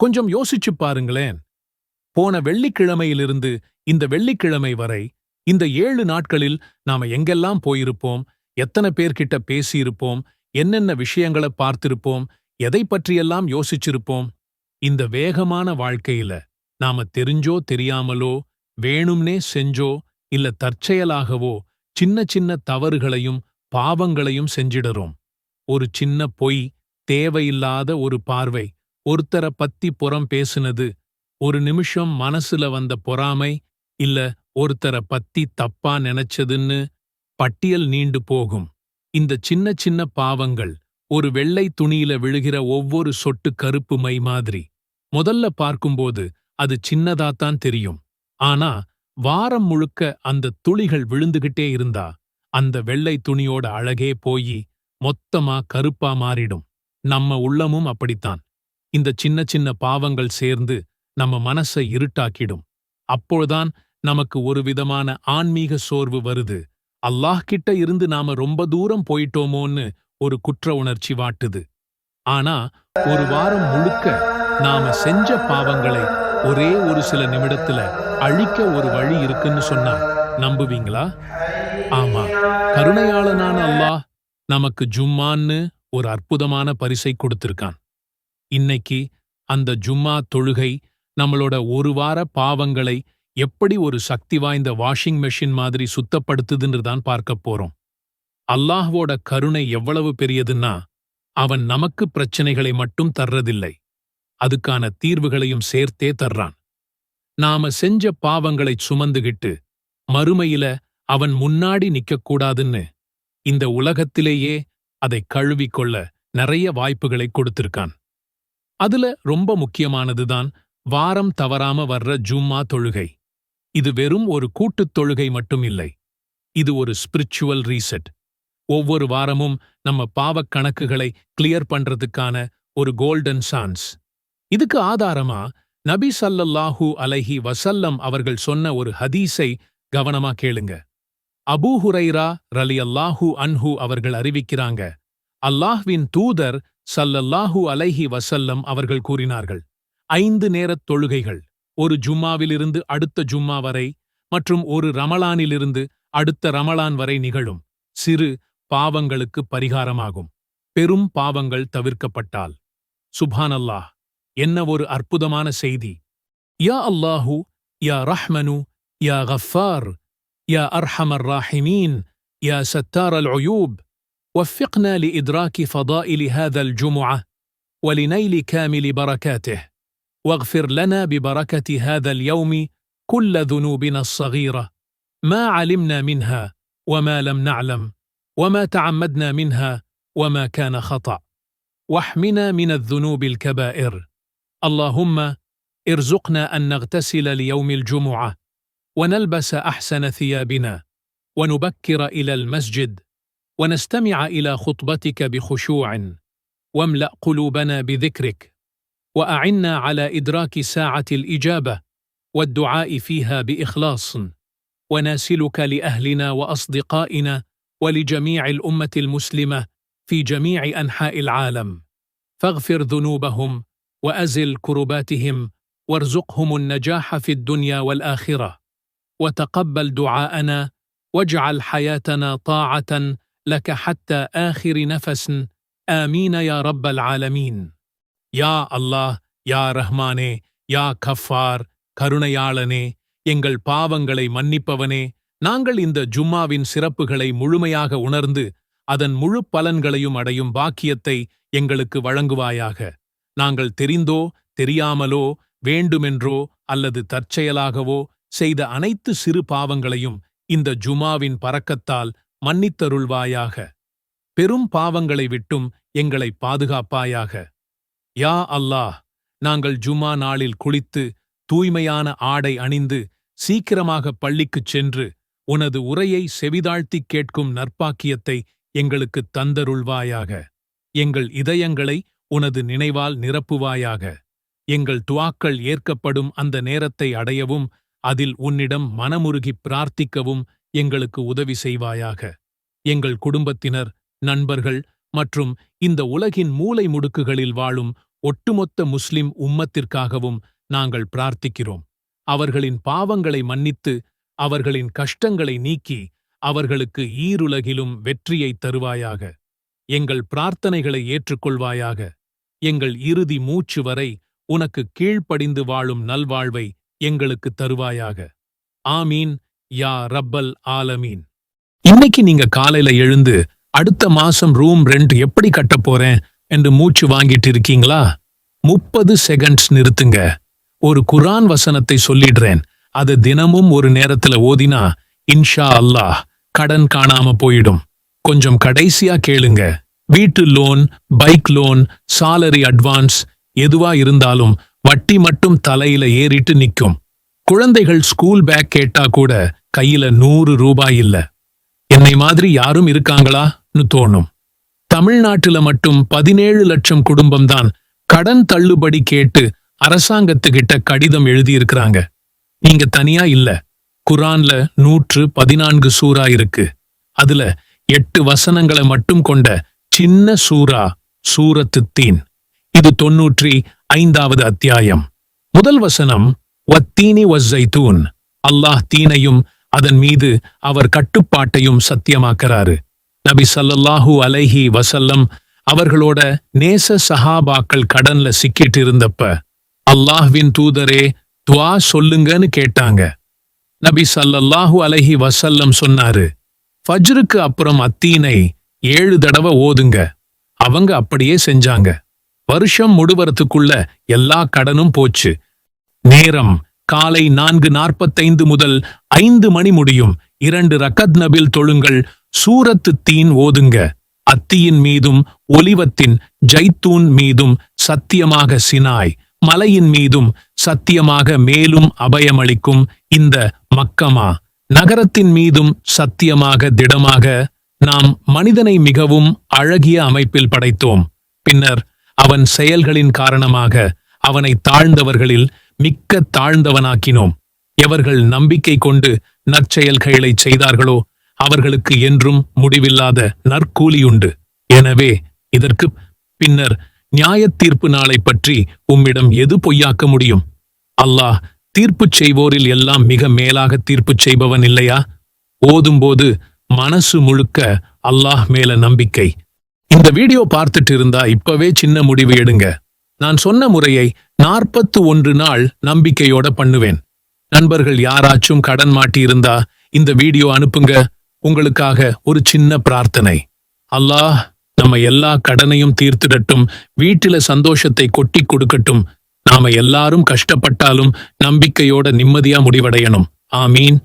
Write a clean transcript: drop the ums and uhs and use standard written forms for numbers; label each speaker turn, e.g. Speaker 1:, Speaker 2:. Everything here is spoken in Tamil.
Speaker 1: கொஞ்சம் யோசிச்சுப் பாருங்களேன். போன வெள்ளிக்கிழமையிலிருந்து இந்த வெள்ளிக்கிழமை வரை இந்த 7 நாட்களில் நாம எங்கெல்லாம் போயிருப்போம், எத்தனை பேர்கிட்ட பேசியிருப்போம், என்னென்ன விஷயங்கள பார்த்திருப்போம், எதைப் பற்றியெல்லாம் யோசிச்சிருப்போம். இந்த வேகமான வாழ்க்கையில நாம தெரிஞ்சோ தெரியாமலோ, வேணும்னே செஞ்சோ இல்ல தற்செயலாகவோ சின்ன சின்ன தவறுகளையும் பாவங்களையும் செஞ்சிடறோம். ஒரு சின்ன பொய், தேவையில்லாத ஒரு பார்வை, ஒருத்தர பத்தி புறம் பேசுனது, ஒரு நிமிஷம் மனசுல வந்த பொறாமை, இல்ல ஒருத்தர பத்தி தப்பா நினைச்சதுன்னு பட்டியல் நீண்டு போகும். இந்த சின்ன சின்ன பாவங்கள் ஒரு வெள்ளை துணியில விழுகிற ஒவ்வொரு சொட்டு கருப்பு மை மாதிரி. முதல்ல பார்க்கும்போது அது சின்னதாத்தான் தெரியும். ஆனா வாரம் முழுக்க அந்த துளிகள் விழுந்துகிட்டே இருந்தா அந்த வெள்ளை துணியோட அழகே போயி மொத்தமா கருப்பா மாறிடும். நம்ம உள்ளமும் அப்படித்தான். இந்த சின்ன சின்ன பாவங்கள் சேர்ந்து நம்ம மனசை இருட்டாக்கிடும். அப்போதான் நமக்கு ஒரு விதமான ஆன்மீக சோர்வு வருது. அல்லாஹ் கிட்ட இருந்து நாம ரொம்ப தூரம் போயிட்டோமோன்னு ஒரு குற்ற உணர்ச்சி வாட்டுது. ஆனா ஒரு வாரம் முழுக்க நாம செஞ்ச பாவங்களை ஒரே ஒரு சில நிமிடத்துல அழிக்க ஒரு வழி இருக்குன்னு சொன்னா நம்புவீங்களா? ஆமா, கருணையாளனான அல்லாஹ் நமக்கு ஜும்மான்னு ஒரு அற்புதமான பரிசை கொடுத்திருக்கான். இன்னைக்கு அந்த ஜும்மா தொழுகை நம்மளோட ஒரு வார பாவங்களை எப்படி ஒரு சக்தி வாய்ந்த வாஷிங் மெஷின் மாதிரி சுத்தப்படுத்துதுன்னு தான் பார்க்கப் போறோம். அல்லாஹ்வோட கருணை எவ்வளவு பெரியதுன்னா, அவன் நமக்கு பிரச்சனைகளை மட்டும் தர்றதில்லை, அதுக்கான தீர்வுகளையும் சேர்த்தே தர்றான். நாம செஞ்ச பாவங்களைச் சுமந்துகிட்டு மறுமையில அவன் முன்னாடி நிக்கக்கூடாதுன்னு இந்த உலகத்திலேயே அதை கழுவிக்கொள்ள நிறைய வாய்ப்புகளை கொடுத்திருக்கான். அதுல ரொம்ப முக்கியமானதுதான் வாரம் தவறாம வர்ற ஜும்மா தொழுகை. இது வெறும் ஒரு கூட்டுத் தொழுகை மட்டும் இல்லை, இது ஒரு ஸ்பிரிச்சுவல் ரீசெட். ஒவ்வொரு வாரமும் நம்ம பாவக் கணக்குகளை கிளியர் பண்றதுக்கான ஒரு கோல்டன் சான்ஸ். இதுக்கு ஆதாரமா நபி ஸல்லல்லாஹு அலைஹி வஸல்லம் அவர்கள் சொன்ன ஒரு ஹதீஸை கவனமா கேளுங்க. அபூ ஹுரைரா ரலியல்லாஹு அன்ஹு அவர்கள் அறிவிக்கிறாங்க, அல்லாஹ்வின் தூதர் ஸல்லல்லாஹு அலைஹி வஸல்லம் அவர்கள் கூறினார்கள், 5 நேரத் தொழுகைகள் ஒரு ஜும்மாவிலிருந்து அடுத்த ஜும்மா வரை மற்றும் ஒரு ரமலானிலிருந்து அடுத்த ரமலான் வரை நிகழும் சிறு பாவங்களுக்கு பரிகாரமாகும். பெரும் பாவங்கள் தவிர்க்கப்பட்டால். சுப்ஹானல்லாஹ், என்ன ஒரு அற்புதமான செய்தி! யா அல்லாஹு, யா ரஹ்மனு, யா கஃபார், யா அர்ஹமர் ராஹிமீன், யா சத்தார் அல் உயூப், وفقنا لإدراك فضائل هذا الجمعة ولنيل كامل بركاته، واغفر لنا ببركة هذا اليوم كل ذنوبنا الصغيرة ما علمنا منها وما لم نعلم وما تعمدنا منها وما كان خطأ، واحمنا من الذنوب الكبائر. اللهم ارزقنا أن نغتسل ليوم الجمعة ونلبس أحسن ثيابنا ونبكر إلى المسجد ونستمع إلى خطبتك بخشوع، واملأ قلوبنا بذكرك، وأعنا على إدراك ساعة الإجابة والدعاء فيها بإخلاص، وناسلك لأهلنا وأصدقائنا ولجميع الأمة المسلمة في جميع أنحاء العالم، فاغفر ذنوبهم وأزل كرباتهم وارزقهم النجاح في الدنيا والآخرة، وتقبل دعاءنا واجعل حياتنا طاعة لك حتى آخر نفس، آمين يا رب العالمين. யா அல்லாஹ், யா ரஹ்மானே, யா கஃபார், கருணையாளனே, எங்கள் பாவங்களை மன்னிப்பவனே, நாங்கள் இந்த ஜும்மாவின் சிறப்புகளை முழுமையாக உணர்ந்து அதன் முழு பலன்களையும் அடையும் பாக்கியத்தை எங்களுக்கு வழங்குவாயாக. நாங்கள் தெரிந்தோ தெரியாமலோ வேண்டுமென்றோ அல்லது தற்செயலாகவோ செய்த அனைத்து சிறு பாவங்களையும் இந்த ஜுமாவின் பரக்கத்தால் மன்னித்தருள்வாயாக. பெரும் பாவங்களை விட்டும் எங்களை பாதுகாப்பாயாக. யா அல்லாஹ், நாங்கள் ஜுமா நாளில் குளித்து தூய்மையான ஆடை அணிந்து சீக்கிரமாக பள்ளிக்குச் சென்று உனது உரையை செவிதாழ்த்திக் கேட்கும் நற்பாக்கியத்தை எங்களுக்குத் தந்தருள்வாயாக. எங்கள் இதயங்களை உனது நினைவால் நிரப்புவாயாக. எங்கள் துஆக்கள் ஏற்கப்படும் அந்த நேரத்தை அடையவும் அதில் உன்னிடம் மனமுருகிப் பிரார்த்திக்கவும் எங்களுக்கு உதவி செய்வாயாக. எங்கள் குடும்பத்தினர், நண்பர்கள் மற்றும் இந்த உலகின் மூலை முடுக்குகளில் வாழும் ஒட்டுமொத்த முஸ்லிம் உம்மத்திற்காகவும் நாங்கள் பிரார்த்திக்கிறோம். அவர்களின் பாவங்களை மன்னித்து அவர்களின் கஷ்டங்களை நீக்கி அவர்களுக்கு ஈருலகிலும் வெற்றியைத் தருவாயாக. எங்கள் பிரார்த்தனைகளை ஏற்றுக்கொள்வாயாக. எங்கள் இறுதி மூச்சு வரை உனக்கு கீழ்ப்படிந்து வாழும் நல்வாழ்வை எங்களுக்கு தருவாயாக. ஆமீன் யா ரப்பல் ஆலமீன். இன்னைக்கு நீங்க காலையில எழுந்து அடுத்த மாசம் ரூம் ரெண்ட் எப்படி கட்டப் போறேன் என்று மூச்சு வாங்கிட்டு இருக்கீங்களா? 30 செகண்ட்ஸ் நிறுத்துங்க. ஒரு குர்ஆன் வசனத்தை சொல்லிடுறேன். அது தினமும் ஒரு நேரத்துல ஓதினா இன்ஷா அல்லாஹ் கடன் காணாம போயிடும். கொஞ்சம் கடைசியா கேளுங்க. வீட்டு loan, bike loan, salary advance எதுவா இருந்தாலும் வட்டி மட்டும் தலையில ஏறிட்டு நிக்கும். குழந்தைகள் ஸ்கூல் பேக் கேட்டா கூட கையில 100 ரூபாய் இல்ல. என்னை மாதிரி யாரும் இருக்காங்களான்னு தோணும். தமிழ்நாட்டுல மட்டும் 17 லட்சம் குடும்பம்தான் கடன் தள்ளுபடி கேட்டு அரசாங்கத்துக்கிட்ட கடிதம் எழுதியிருக்கிறாங்க. நீங்க தனியா இல்ல. குர்ஆன்ல 114 சூரா இருக்கு. அதுல 8 வசனங்களை மட்டும் கொண்ட சின்ன சூரா சூரத்து தீன். இது 95வது அத்தியாயம். முதல் வசனம் வத்தீனி வஸ்ஸைத்தூன். அல்லாஹ் தீனையும் அதன் மீது அவர் கட்டுப்பாட்டையும் சத்தியமாக்குறாரு. நபி ஸல்லல்லாஹு அலைஹி வஸல்லம் அவர்களோட நேச சஹாபாக்கள் கடன்ல சிக்கிட்டு இருந்தப்ப அல்லாஹ்வின் தூதரே துஆ சொல்லுங்கன்னு கேட்டாங்க. நபி ஸல்லல்லாஹு அலைஹி வஸல்லம் சொன்னாரு, ஃபஜ்ருக்கு அப்புறம் அத்தீனை 7 தடவை ஓதுங்க. அவங்க அப்படியே செஞ்சாங்க. வருஷம் முடிவறதுக்குள்ள எல்லா கடனும் போச்சு. நேரம் காலை 4:45 முதல் 5 மணி முடியும். 2 ரக்கத் நபில் தொழுங்கள். சூரத்து தீன் ஓதுங்க. அத்தியின் மீதும் ஒலிவத்தின் ஜைத்தூன் மீதும் சத்தியமாக சினாய் மலையின் மீதும் சத்தியமாக மேலும் அபயமளிக்கும் இந்த மக்கமா நகரத்தின் மீதும் சத்தியமாக திடமாக நாம் மனிதனை மிகவும் அழகிய அமைப்பில் படைத்தோம். பின்னர் அவன் செயல்களின் காரணமாக அவனை தாழ்ந்தவர்களில் மிக்க தாழ்ந்தவனாக்கினோம். எவர்கள் நம்பிக்கை கொண்டு நற்செயல்களை செய்தார்களோ அவர்களுக்கு என்றும் முடிவில்லாத நற்கூலியுண்டு. எனவே இதற்கு பின்னர் நியாயத் தீர்ப்பு நாளை பற்றி உம்மிடம் எது பொய்யாக்க முடியும்? அல்லாஹ் தீர்ப்புச் செய்வோரில் எல்லாம் மிக மேலாக தீர்ப்புச் செய்பவன் இல்லையா? ஓதும்போது மனசு முழுக்க அல்லாஹ் மேல நம்பிக்கை. இந்த வீடியோ பார்த்துட்டு இருந்தா இப்பவே சின்ன முடிவு எடுங்க. நான் சொன்ன முறையை 41 நாள் நம்பிக்கையோட பண்ணுவேன். நண்பர்கள் யாராச்சும் கடன் மாட்டியிருந்தா இந்த வீடியோ அனுப்புங்க. உங்களுக்காக ஒரு சின்ன பிரார்த்தனை. அல்லாஹ் நம்ம எல்லா கடனையும் தீர்த்திடட்டும். வீட்டில சந்தோஷத்தை கொட்டி கொடுக்கட்டும். நாம எல்லாரும் கஷ்டப்பட்டாலும் நம்பிக்கையோட நிம்மதியா முடிவடையணும். ஆமீன்.